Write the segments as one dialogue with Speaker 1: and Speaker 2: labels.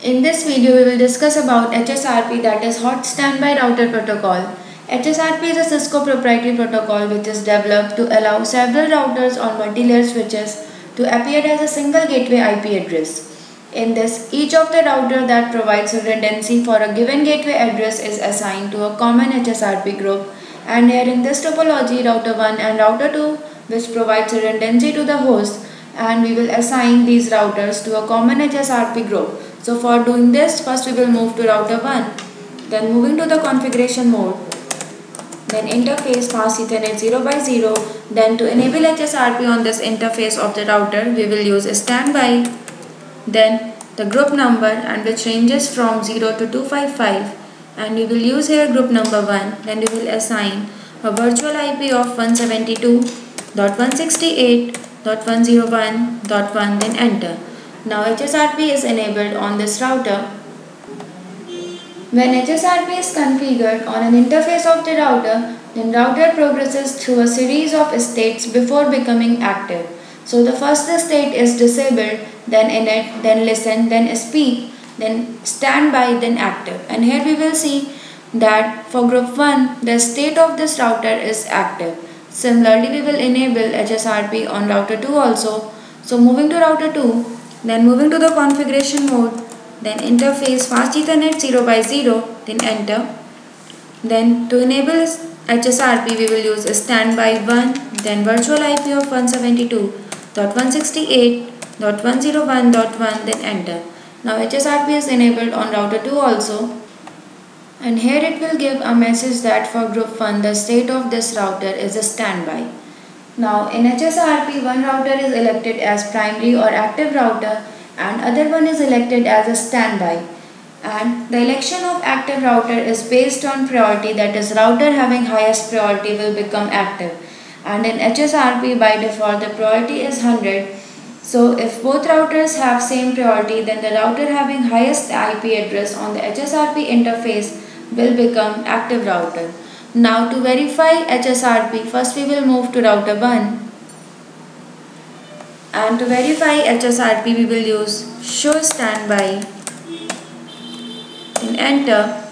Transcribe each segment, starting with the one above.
Speaker 1: In this video, we will discuss about HSRP, that is Hot Standby Router Protocol. HSRP is a Cisco proprietary protocol which is developed to allow several routers on multi-layer switches to appear as a single gateway IP address. In this, each of the router that provides redundancy for a given gateway address is assigned to a common HSRP group, and here in this topology, router 1 and router 2 which provides redundancy to the host, and we will assign these routers to a common HSRP group. So for doing this, first we will move to router 1, then moving to the configuration mode, then interface fast Ethernet 0x0, then to enable HSRP on this interface of the router, we will use a standby, then the group number, and which ranges from 0 to 255, and we will use here group number 1, then we will assign a virtual IP of 172.168.101.1, then enter. Now HSRP is enabled on this router. When HSRP is configured on an interface of the router, then router progresses through a series of states before becoming active. So the first state is disabled, then init, then listen, then speak, then standby, then active. And here we will see that for group 1, the state of this router is active. Similarly, we will enable HSRP on router 2 also. So moving to router 2, then moving to the configuration mode, then interface fast Ethernet 0x0, then enter. Then to enable HSRP, we will use standby 1, then virtual IP of 172.168.101.1, then enter. Now HSRP is enabled on router 2 also, and here it will give a message that for group 1 the state of this router is a standby. Now in HSRP, one router is elected as primary or active router and other one is elected as a standby, and the election of active router is based on priority, that is router having highest priority will become active, and in HSRP by default the priority is 100. So if both routers have same priority, then the router having highest IP address on the HSRP interface will become active router. Now to verify HSRP, first we will move to router 1, and to verify HSRP we will use show standby, and enter.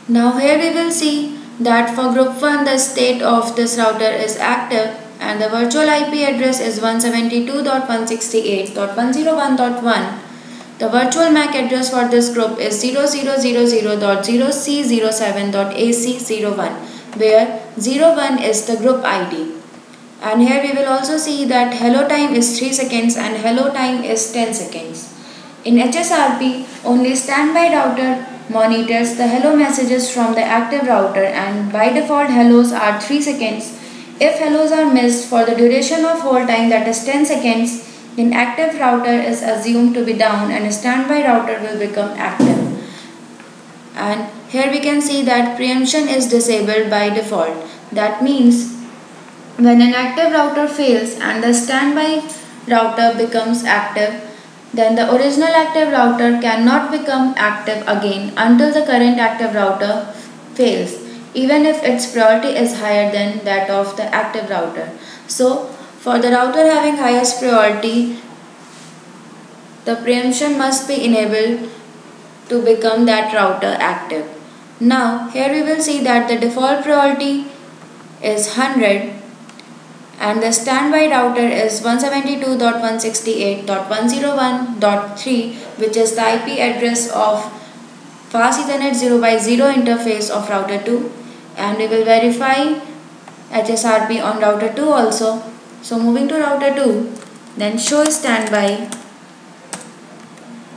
Speaker 1: Now here we will see that for group 1 the state of this router is active and the virtual IP address is 172.168.101.1. The virtual MAC address for this group is 0000.0C07.AC01, where 01 is the group ID. And here we will also see that hello time is 3 seconds and hello time is 10 seconds. In HSRP, only standby router monitors the hello messages from the active router, and by default hellos are 3 seconds. If hellos are missed for the duration of hold time, that is 10 seconds, then active router is assumed to be down and standby router will become active. And here we can see that preemption is disabled by default. That means when an active router fails and the standby router becomes active, then the original active router cannot become active again until the current active router fails, even if its priority is higher than that of the active router. So for the router having highest priority, the preemption must be enabled to become that router active. Now here we will see that the default priority is 100 and the standby router is 172.168.101.3, which is the IP address of fast Ethernet 0x0 interface of router 2, and we will verify HSRP on router 2 also. So moving to router 2, then show standby,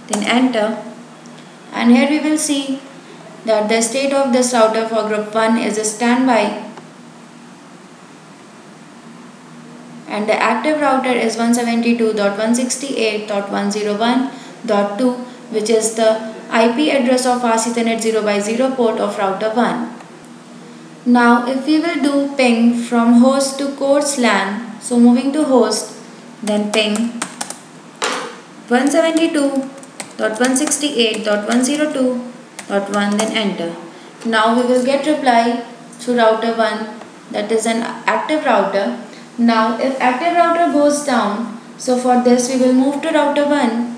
Speaker 1: then enter, and here we will see that the state of this router for group 1 is a standby and the active router is 172.168.101.2, which is the IP address of fast Ethernet 0x0 port of router 1. Now if we will do ping from host to course LAN, so moving to host, then ping 172.168.102.1, then enter. Now we will get reply through router 1, that is an active router. Now if active router goes down, so for this we will move to router 1,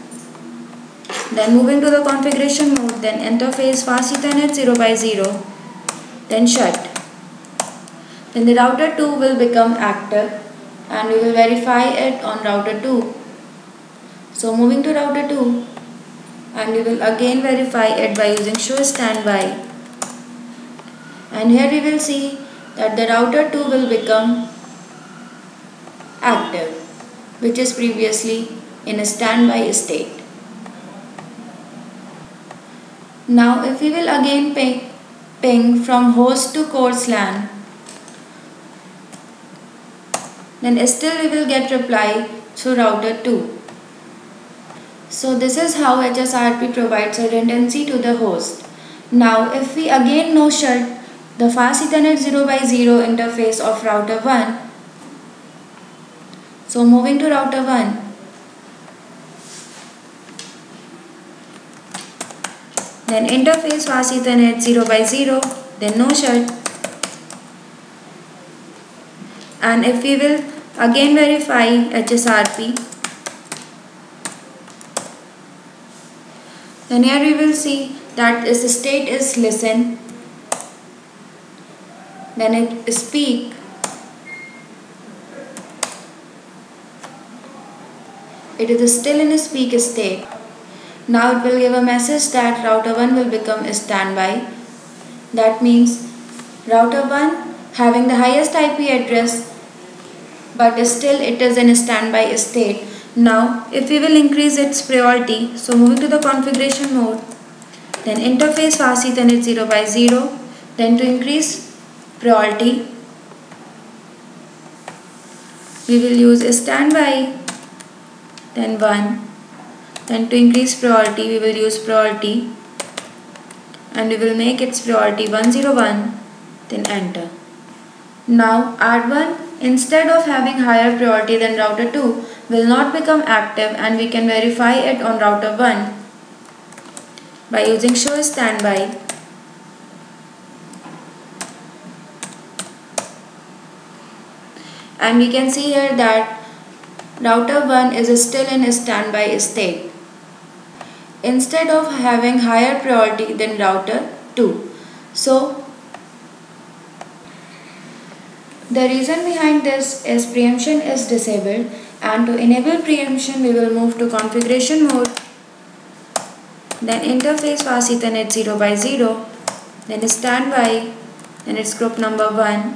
Speaker 1: Then moving to the configuration mode, then interface fast Ethernet 0 by 0, then shut. Then the router 2 will become active and we will verify it on router 2. So moving to router 2 and we will again verify it by using show standby. And here we will see that the router 2 will become active, which is previously in a standby state. Now if we will again ping from host to course LAN, then still we will get reply through router 2. So this is how HSRP provides redundancy to the host. Now if we again no shut the fast Ethernet 0 by 0 interface of router 1, so moving to router 1, then interface fast Ethernet 0 by 0, then no shut. And if we will again verify HSRP, then here we will see that its state is listen, then it speak, it is still in a speak state. Now it will give a message that router 1 will become a standby. That means router 1 having the highest IP address, but still it is in a standby state. Now if we will increase its priority, so moving to the configuration mode, then interface fast Ethernet 0 by 0, then to increase priority we will use a standby, then 1, then to increase priority we will use priority and we will make its priority 101, then enter. Now R1 instead of having higher priority than router 2 will not become active and we can verify it on router 1 by using show standby. And we can see here that router 1 is still in a standby state instead of having higher priority than router 2. So the reason behind this is preemption is disabled, and to enable preemption we will move to configuration mode, then interface fast Ethernet 0 by 0, then standby, then its group number 1,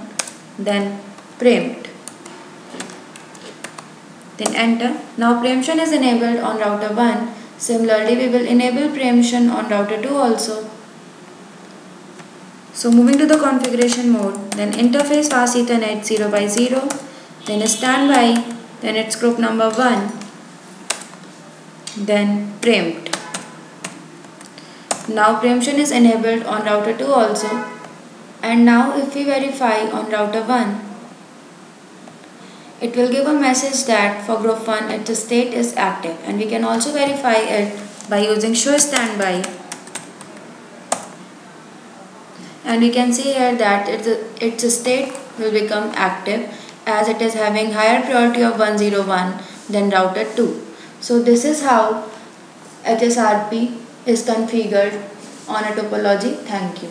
Speaker 1: then preempt, then enter. Now preemption is enabled on router 1. Similarly we will enable preemption on router 2 also. So moving to the configuration mode, then interface fast Ethernet 0 by 0, then standby, then its group number 1, then preempt. Now preemption is enabled on router 2 also. And now if we verify on router 1, it will give a message that for group 1 its state is active, and we can also verify it by using show standby. And we can see here that its state will become active as it is having higher priority of 101 than router 2. So this is how HSRP is configured on a topology. Thank you.